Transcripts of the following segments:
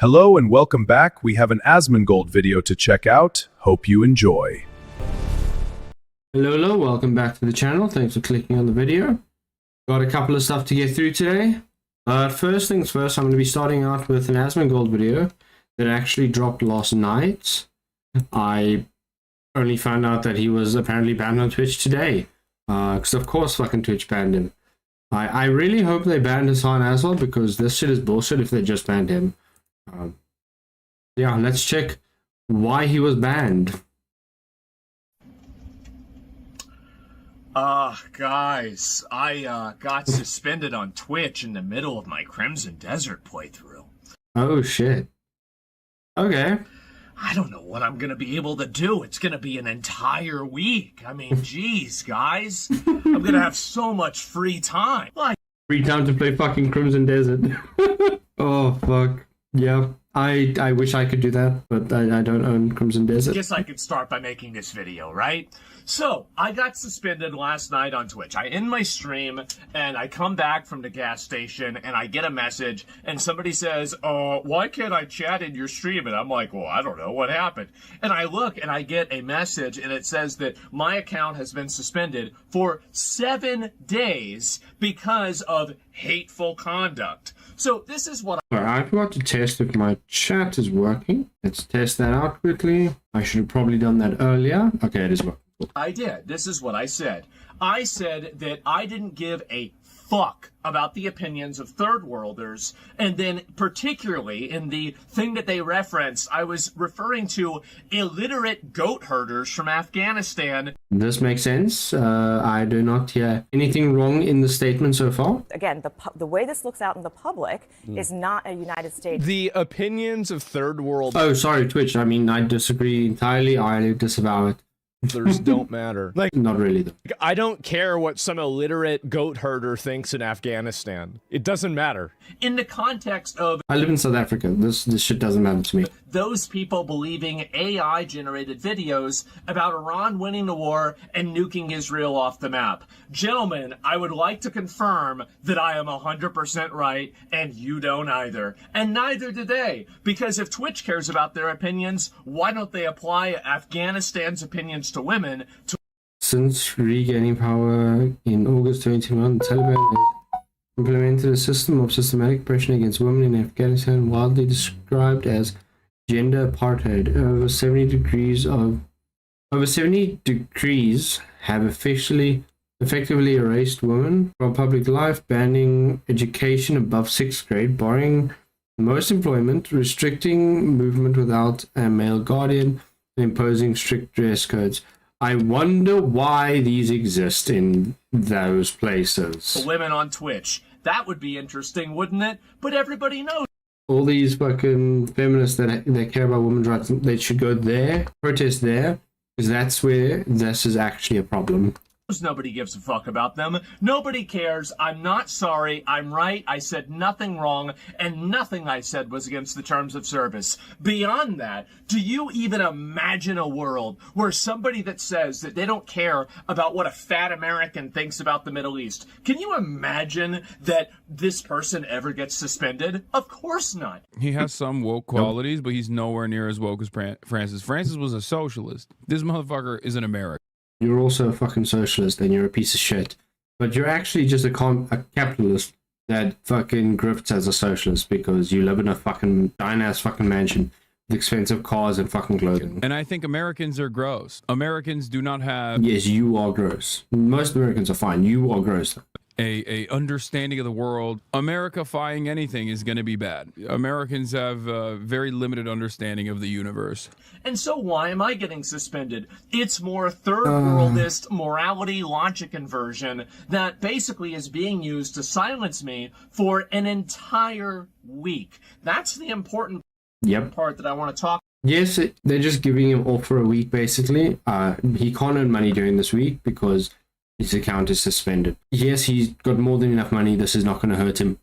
Hello and welcome back. We have an Asmongold video to check out. Hope you enjoy. Hello, welcome back to the channel. Thanks for clicking on the video. Got a couple of stuff to get through today. First things first, I'm going to be starting out with an Asmongold video that actually dropped last night. I only found out that he was apparently banned on Twitch today. Because of course fucking Twitch banned him. I really hope they banned Hasan as well, because this shit is bullshit if they just banned him. Yeah, let's check why he was banned. Guys, I got suspended on Twitch in the middle of my Crimson Desert playthrough. Oh shit. Okay. I don't know what I'm gonna be able to do. It's gonna be an entire week. I mean, geez, guys. I'm gonna have so much free time. Like, Free time to play fucking Crimson Desert. Oh fuck. Yeah. I wish I could do that, but I don't own Crimson Desert. I guess I could start by making this video, right? So, I got suspended last night on Twitch. I end my stream, and I come back from the gas station, and I get a message, and somebody says, why can't I chat in your stream? And I'm like, well, I don't know, what happened? And I look, and I get a message, and it says that my account has been suspended for 7 days because of hateful conduct. So, this is what I forgot to test if my chat is working. Let's test that out quickly. I should have probably done that earlier. Okay, it is working. I did. This is what I said. I said that I didn't give a fuck about the opinions of third worlders, and then particularly in the thing that they referenced, I was referring to illiterate goat herders from Afghanistan. This makes sense. I do not hear anything wrong in the statement so far. Again, the way this looks out in the public is not a United States. The opinions of third world Oh, sorry, Twitch. I mean, I disagree entirely. I disavow it. others don't matter. Like, Not really, though. I don't care what some illiterate goat herder thinks in Afghanistan. It doesn't matter. In the context of I live in South Africa. This shit doesn't matter to me. those people believing AI-generated videos about Iran winning the war and nuking Israel off the map. Gentlemen, I would like to confirm that I am 100% right, and you don't either. And neither do they, because if Twitch cares about their opinions, why don't they apply Afghanistan's opinions to women to Since regaining power in August 2021, the Taliban has implemented a system of systematic oppression against women in Afghanistan, widely described as gender apartheid. Over 70 decrees have effectively erased women from public life, banning education above 6th grade, barring most employment, restricting movement without a male guardian, and imposing strict dress codes. I wonder why these exist in those places. women on Twitch? That would be interesting, wouldn't it? But everybody knows All these fucking feminists that care about women's rights, they should go there, protest there, because that's where this is actually a problem. nobody gives a fuck about them. Nobody cares. I'm not sorry. I'm right. I said nothing wrong, and nothing I said was against the terms of service. Beyond that, do you even imagine a world where somebody that says that they don't care about what a fat American thinks about the Middle East, can you imagine that this person ever gets suspended? Of course not. He has some woke qualities, but he's nowhere near as woke as Francis. Francis was a socialist. This motherfucker is an American. You're also a fucking socialist and you're a piece of shit. But you're actually just a capitalist that fucking grifts as a socialist because you live in a fucking giant-ass fucking mansion with expensive cars and fucking clothing. And I think Americans are gross. Americans do not have Yes, you are gross. Most Americans are fine. You are gross. a understanding of the world. America-fying anything is going to be bad. Americans have a very limited understanding of the universe. And so why am I getting suspended? It's more third worldist morality logic inversion that basically is being used to silence me for an entire week. That's the important part that I want to talk. Yes, they're just giving him off for a week, basically. He can't earn money during this week because his account is suspended. Yes, he's got more than enough money. This is not going to hurt him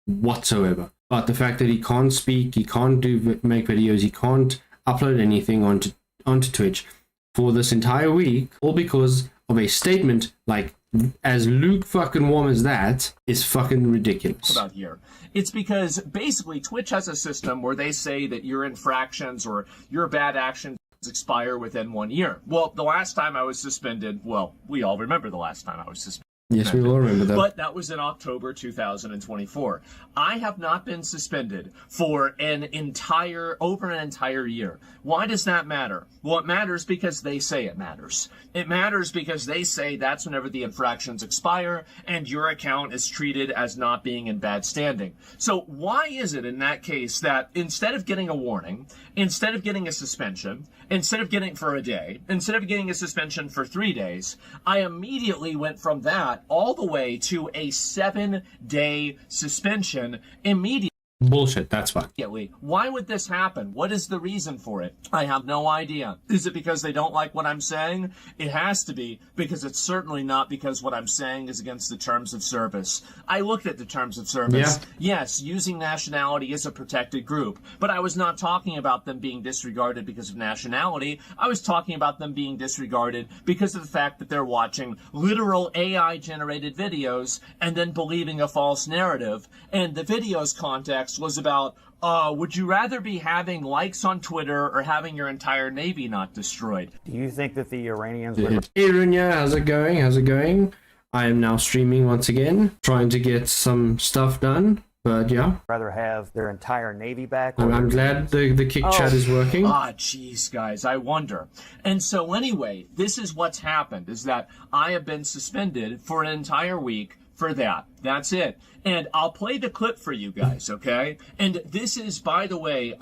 whatsoever. But the fact that he can't speak, he can't make videos, he can't upload anything onto Twitch for this entire week, all because of a statement like as Luke fucking warm as that is fucking ridiculous. About here. It's because basically Twitch has a system where they say that your infractions or your bad actions expire within 1 year. Well, the last time I was suspended, well, we all remember the last time I was suspended. Yes, we will remember that. But that was in October 2024. I have not been suspended for over an entire year. Why does that matter? Well, it matters because they say it matters. It matters because they say that's whenever the infractions expire and your account is treated as not being in bad standing. So why is it in that case that instead of getting a warning, instead of getting a suspension, instead of getting for a day, instead of getting a suspension for 3 days, I immediately went from that all the way to a 7-day suspension immediately? Bullshit, that's fine. Why would this happen? What is the reason for it? I have no idea. Is it because they don't like what I'm saying? It has to be, because it's certainly not because what I'm saying is against the terms of service. I looked at the terms of service. Yeah. Yes, using nationality is a protected group, but I was not talking about them being disregarded because of nationality. I was talking about them being disregarded because of the fact that they're watching literal AI-generated videos and then believing a false narrative. And the video's context was about, would you rather be having likes on Twitter or having your entire navy not destroyed? Do you think that the Iranians Hey would Runya, how's it going? How's it going? I am now streaming once again, trying to get some stuff done. But yeah, rather have their entire navy back? I'm glad the kick chat is working. Jeez, guys, I wonder. And so anyway, this is what's happened, is that I have been suspended for an entire week for that. That's it. And I'll play the clip for you guys, okay? And this is, by the way,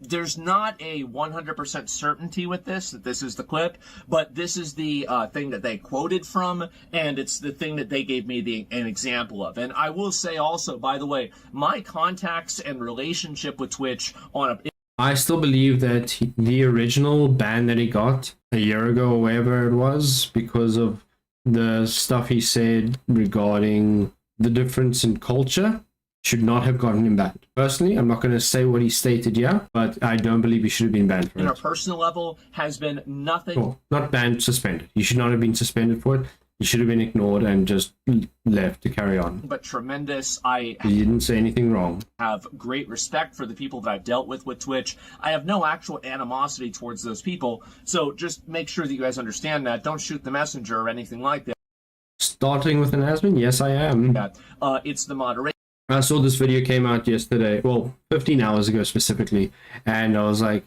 there's not a 100% certainty with this, that this is the clip, but this is the thing that they quoted from, and it's the thing that they gave me an example of. And I will say also, by the way, my contacts and relationship with Twitch I still believe that the original ban that he got a year ago or wherever it was, because of the stuff he said regarding the difference in culture, should not have gotten him banned. Personally, I'm not going to say what he stated here, but I don't believe he should have been banned for it. on a personal level has been nothing. Cool. Not banned, suspended. He should not have been suspended for it. He should have been ignored and just left to carry on. But tremendous. He didn't say anything wrong. Have great respect for the people that I've dealt with Twitch. I have no actual animosity towards those people. So just make sure that you guys understand that. Don't shoot the messenger or anything like that. Starting with an Asmon? Yes, I am. It's the moderation. I saw this video came out yesterday, well, 15 hours ago specifically, and I was like,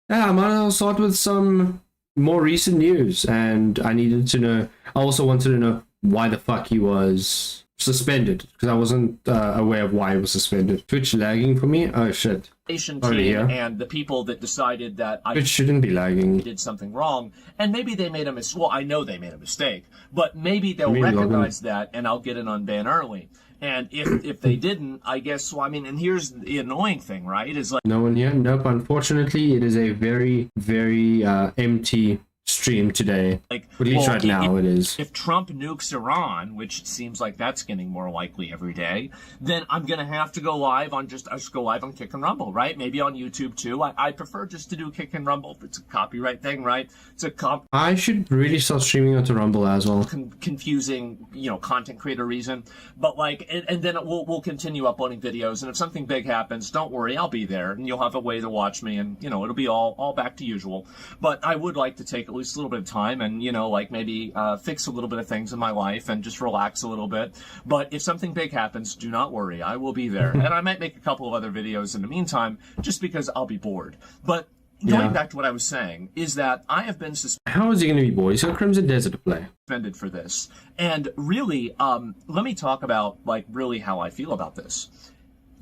yeah, I might as well start with some more recent news, and I needed to know, I also wanted to know why the fuck he was suspended, because I wasn't aware of why he was suspended. Twitch lagging for me? Oh shit. Team and the people that decided that Twitch shouldn't be lagging. Did something wrong, and maybe they made a mistake. Well, I know they made a mistake, but maybe they'll recognize that, and I'll get an unban early. And if they didn't, I guess, well, I mean, and here's the annoying thing, right? Is like, no one here? Nope, unfortunately, it is a very, very empty stream today. Like, at least right now it is. If Trump nukes Iran, which seems like that's getting more likely every day, then I'm gonna have to go live on on Kick and Rumble, right? Maybe on YouTube too. I prefer just to do Kick and Rumble. It's a copyright thing, right? It's a I should really start streaming onto Rumble as well. Confusing, content creator reason, but like, and then we'll continue uploading videos. And if something big happens, don't worry, I'll be there, and you'll have a way to watch me, and it'll be all back to usual. But I would like to take at least a little bit of time and like maybe fix a little bit of things in my life and just relax a little bit. But if something big happens, do not worry, I will be there. And I might make a couple of other videos in the meantime, just because I'll be bored. But going back to what I was saying, is that I have been suspended. How is he going to be bored? He's got Crimson Desert to play. Suspended for this. And really, let me talk about like really how I feel about this.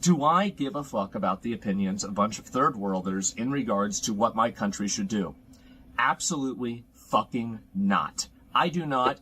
Do I give a fuck about the opinions of a bunch of third worlders in regards to what my country should do? Absolutely fucking not. I do not.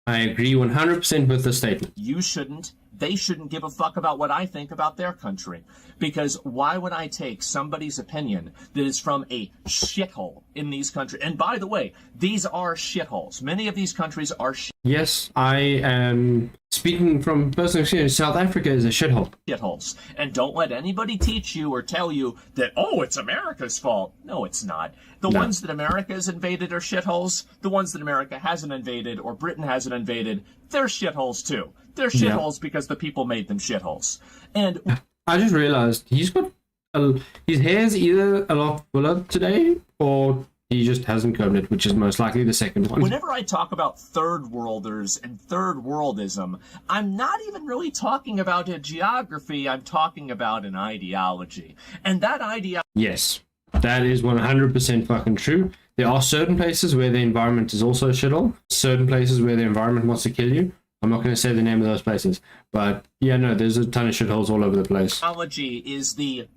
I agree 100% with the statement. You shouldn't. they shouldn't give a fuck about what I think about their country. Because why would I take somebody's opinion that is from a shithole in these countries? And by the way, these are shitholes. Many of these countries are Yes, I am speaking from personal experience. South Africa is a shithole. shitholes. And don't let anybody teach you or tell you that, oh, it's America's fault. No, it's not. The ones that America has invaded are shitholes. The ones that America hasn't invaded or Britain hasn't invaded, they're shitholes too. They're shitholes because the people made them shitholes. And I just realized he's got his hair's either a lot fuller today or he just hasn't combed it, which is most likely the second one. whenever I talk about third worlders and third worldism, I'm not even really talking about a geography. I'm talking about an ideology. And that ideology Yes, that is 100% fucking true. There are certain places where the environment is also a shithole. Certain places where the environment wants to kill you. I'm not going to say the name of those places. But yeah, no, there's a ton of shitholes all over the place. is the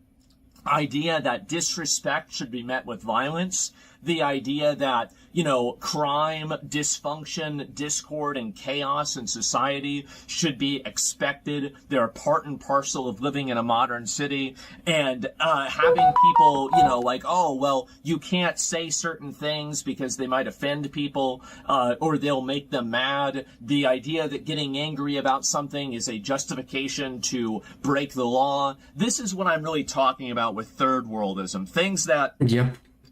idea that disrespect should be met with violence. The idea that, you know, crime, dysfunction, discord, and chaos in society should be expected. They're part and parcel of living in a modern city. And having people, you know, like, oh, well, you can't say certain things because they might offend people or they'll make them mad. The idea that getting angry about something is a justification to break the law. This is what I'm really talking about with third worldism. Things that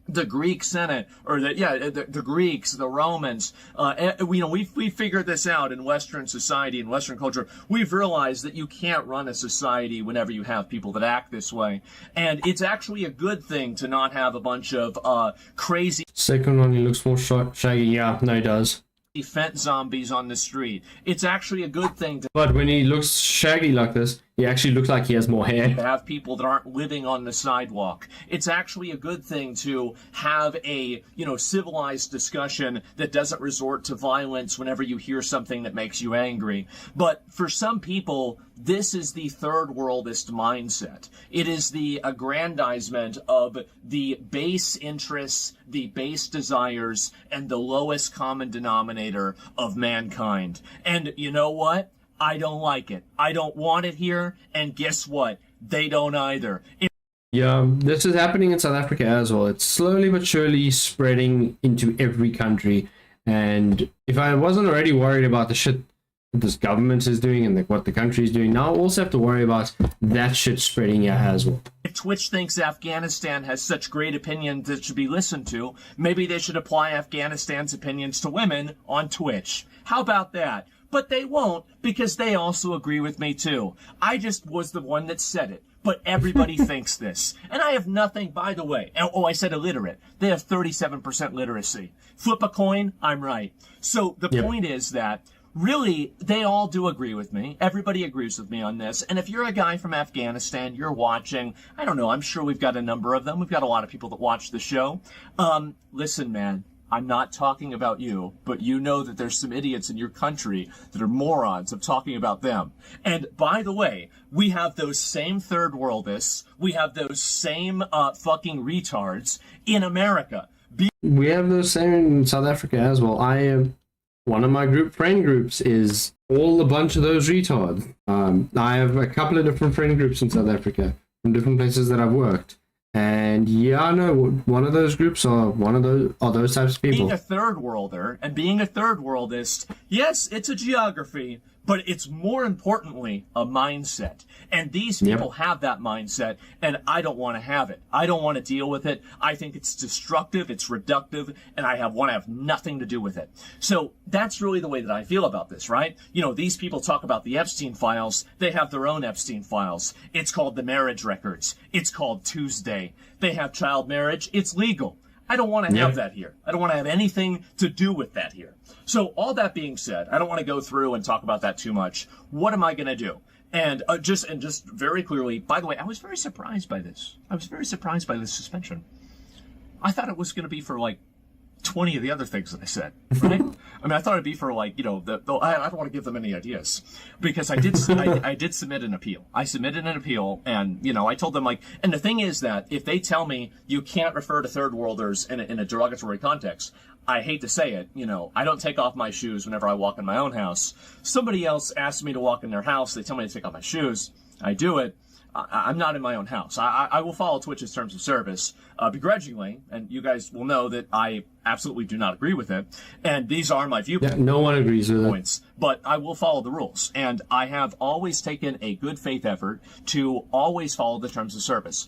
the Greek Senate, or the Greeks, the Romans, you know, we figured this out in Western society and Western culture. We've realized that you can't run a society whenever you have people that act this way. And it's actually a good thing to not have a bunch of crazy Second one, he looks more shaggy. Yeah, no, he does. fence zombies on the street. It's actually a good thing to But when he looks shaggy like this, he actually looks like he has more hair. have people that aren't living on the sidewalk. It's actually a good thing to have a, you know, civilized discussion that doesn't resort to violence whenever you hear something that makes you angry. But for some people, this is the third worldist mindset. It is the aggrandizement of the base interests, the base desires, and the lowest common denominator of mankind. And you know what? I don't like it. I don't want it here. And guess what? They don't either. Yeah, this is happening in South Africa as well. It's slowly but surely spreading into every country. And if I wasn't already worried about the shit that this government is doing and what the country is doing, now I also have to worry about that shit spreading here as well. If Twitch thinks Afghanistan has such great opinions that should be listened to, maybe they should apply Afghanistan's opinions to women on Twitch. How about that? But they won't, because they also agree with me too. I just was the one that said it. But everybody thinks this. And I have nothing, by the way. Oh, I said illiterate. They have 37% literacy. Flip a coin, I'm right. So the point is that really, they all do agree with me. Everybody agrees with me on this. And if you're a guy from Afghanistan, you're watching, I don't know, I'm sure we've got a number of them. We've got a lot of people that watch the show. Listen, man. I'm not talking about you, but you know that there's some idiots in your country that are morons of talking about them. And by the way, we have those same third worldists. We have those same fucking retards in America. We have those same in South Africa as well. I am one of my friend groups is all a bunch of those retards. I have a couple of different friend groups in South Africa from different places that I've worked. And yeah, I know one of those groups are those types of people. Being a third worlder and being a third worldist, yes, it's a geography, but it's more importantly a mindset. And these people have that mindset, and I don't want to have it. I don't want to deal with it. I think it's destructive, it's reductive, and I want to have nothing to do with it. So that's really the way that I feel about this, right? You know, these people talk about the Epstein files. They have their own Epstein files. It's called the marriage records. It's called Tuesday. They have child marriage. It's legal. I don't want to have that here. I don't want to have anything to do with that here. So all that being said, I don't want to go through and talk about that too much. What am I going to do? And just very clearly, by the way, I was very surprised by this. I was very surprised by this suspension. I thought it was going to be for like 20 of the other things that I said, right? I mean, I thought it'd be for like, you know, I don't want to give them any ideas because I did submit an appeal. I submitted an appeal and, you know, I told them like, and the thing is that if they tell me you can't refer to third worlders in a derogatory context, I hate to say it, I don't take off my shoes whenever I walk in my own house. Somebody else asks me to walk in their house. They tell me to take off my shoes. I do it. I'm not in my own house. I will follow Twitch's terms of service begrudgingly, and you guys will know that I absolutely do not agree with it. And these are my viewpoints. Yeah, no one agrees with it. But I will follow the rules. And I have always taken a good faith effort to always follow the terms of service.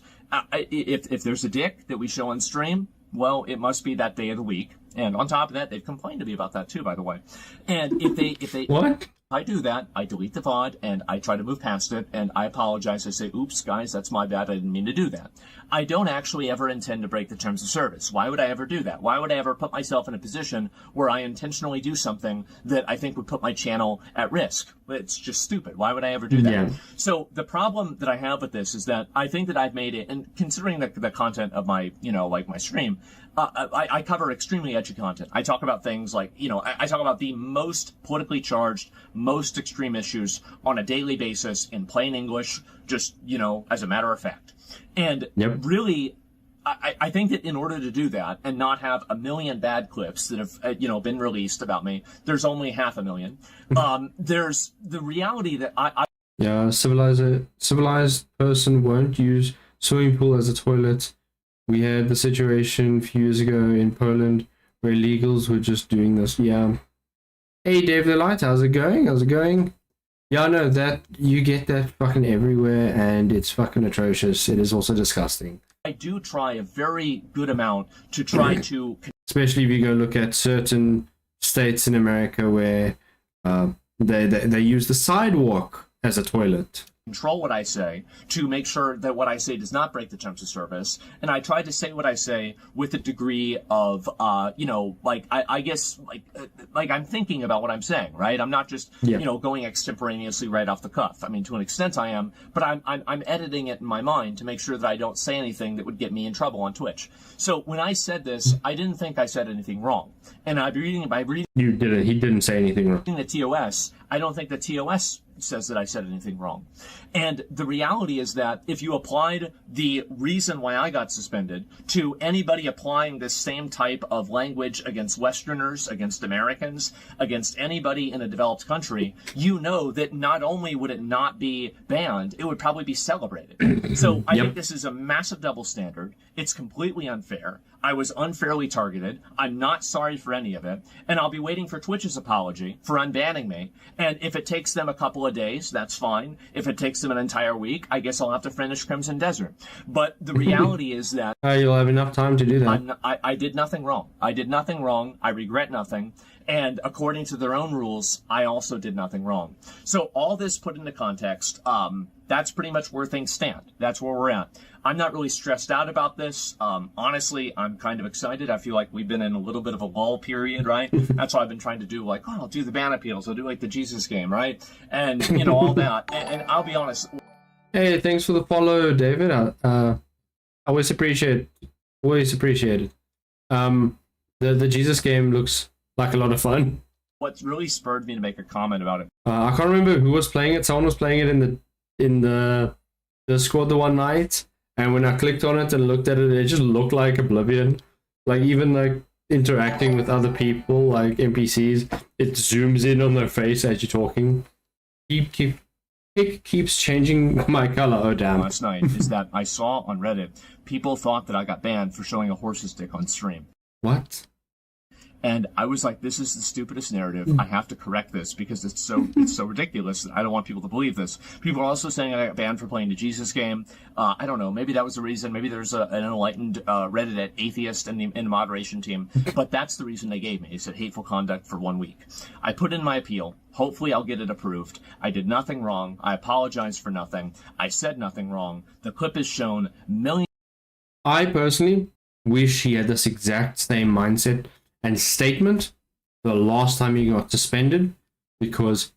If there's a dick that we show on stream, well, it must be that day of the week. And on top of that, they've complained to me about that too, by the way. And if they What? I do that, I delete the VOD, and I try to move past it, and I apologize. I say, oops, guys, that's my bad. I didn't mean to do that. I don't actually ever intend to break the terms of service. Why would I ever do that? Why would I ever put myself in a position where I intentionally do something that I think would put my channel at risk? It's just stupid. Why would I ever do that? Yeah. So the problem that I have with this is that I think that I've made it, and considering the content of my, like my stream, I cover extremely edgy content. I talk about things like, I talk about the most politically charged, most extreme issues on a daily basis in plain English, just, as a matter of fact. And really, I think that in order to do that and not have a million bad clips that have, been released about me, there's only 500,000. There's the reality that Yeah, civilized person won't use swimming pool as a toilet. We had the situation a few years ago in Poland where illegals were just doing this. Yeah. Hey, Dave the Light, how's it going? How's it going? Yeah, no, that you get that fucking everywhere, and it's fucking atrocious. It is also disgusting. I do try a very good amount to try to, especially if you go look at certain states in America where they use the sidewalk as a toilet. Control what I say to make sure that what I say does not break the terms of service. And I try to say what I say with a degree of, I guess, like I'm thinking about what I'm saying, right? I'm not just, going extemporaneously right off the cuff. I mean, to an extent I am, but I'm editing it in my mind to make sure that I don't say anything that would get me in trouble on Twitch. So when I said this, I didn't think I said anything wrong. And by reading You didn't. He didn't say anything wrong. The TOS, I don't think the TOS says that I said anything wrong. And the reality is that if you applied the reason why I got suspended to anybody applying this same type of language against Westerners, against Americans, against anybody in a developed country, you know that not only would it not be banned, it would probably be celebrated. So I think this is a massive double standard. It's completely unfair. I was unfairly targeted. I'm not sorry for any of it. And I'll be waiting for Twitch's apology for unbanning me. And if it takes them a couple of days, that's fine. If it takes them an entire week, I guess I'll have to finish Crimson Desert. But the reality is that you'll have enough time to do that. I did nothing wrong. I did nothing wrong. I regret nothing. And according to their own rules, I also did nothing wrong. So all this put into context, that's pretty much where things stand. That's where we're at. I'm not really stressed out about this. Honestly, I'm kind of excited. I feel like we've been in a little bit of a lull period, right? That's why I've been trying to do, like, I'll do the ban appeals. I'll do, like, the Jesus game, right? And, all that. And I'll be honest. Hey, thanks for the follow, David. I always appreciate it. Always appreciate it. The Jesus game looks like a lot of fun. What's really spurred me to make a comment about it. I can't remember who was playing it. Someone was playing it in the Discord the one night. And when I clicked on it and looked at it, it just looked like Oblivion. Like, even like interacting with other people, like NPCs, it zooms in on their face as you're talking. It keeps changing my color. Oh, damn. Last night is that I saw on Reddit, people thought that I got banned for showing a horse's dick on stream. What? And I was like, this is the stupidest narrative. I have to correct this because it's so ridiculous that I don't want people to believe this. People are also saying I got banned for playing the Jesus game. I don't know. Maybe that was the reason. Maybe there's an enlightened Reddit atheist in the moderation team. But that's the reason they gave me. They said hateful conduct for 1 week. I put in my appeal. Hopefully I'll get it approved. I did nothing wrong. I apologize for nothing. I said nothing wrong. The clip is shown millions. I personally wish he had this exact same mindset and statement the last time he got suspended, because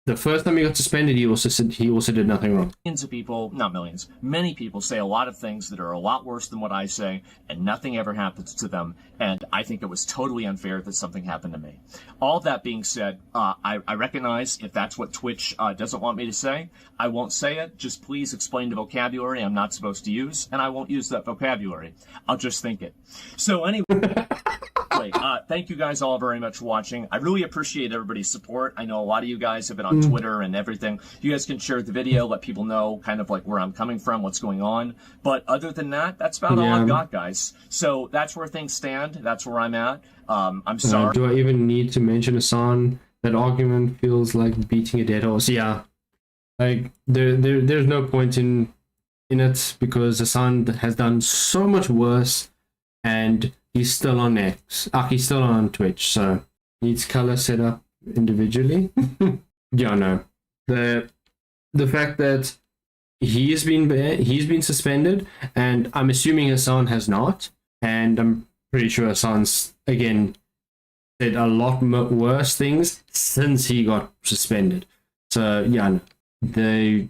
the first time he got suspended, he also did nothing wrong. Millions of people, not millions, many people say a lot of things that are a lot worse than what I say, and nothing ever happens to them. And I think it was totally unfair that something happened to me. All that being said, I recognize if that's what Twitch doesn't want me to say, I won't say it. Just please explain the vocabulary I'm not supposed to use, and I won't use that vocabulary. I'll just think it. So anyway, anyway, thank you guys all very much for watching. I really appreciate everybody's support. I know a lot of you guys have been on Twitter and everything. You guys can share the video, let people know kind of like where I'm coming from, what's going on. But other than that, that's about all I've got, guys. So that's where things stand. That's where I'm at. I'm sorry. Do I even need to mention Hasan? That argument feels like beating a dead horse. Yeah. Like, there's no point in it because Hasan has done so much worse and he's still on X. He's still on Twitch, so needs color set up individually. Yeah, no. The fact that he's been suspended, and I'm assuming Hasan has not, and I'm pretty sure Hasan's again said a lot worse things since he got suspended. So yeah, no. They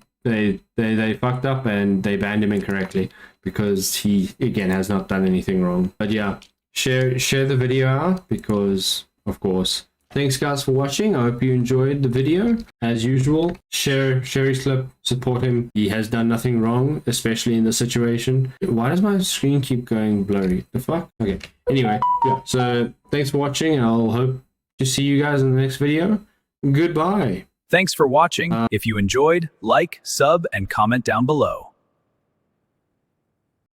fucked up and they banned him incorrectly because he again has not done anything wrong. But yeah, share the video out because of course. Thanks guys for watching. I hope you enjoyed the video. As usual, share his clip, support him. He has done nothing wrong, especially in this situation. Why does my screen keep going blurry? The fuck? Okay. Anyway, yeah. So thanks for watching. I'll hope to see you guys in the next video. Goodbye. Thanks for watching. If you enjoyed, like, sub, and comment down below.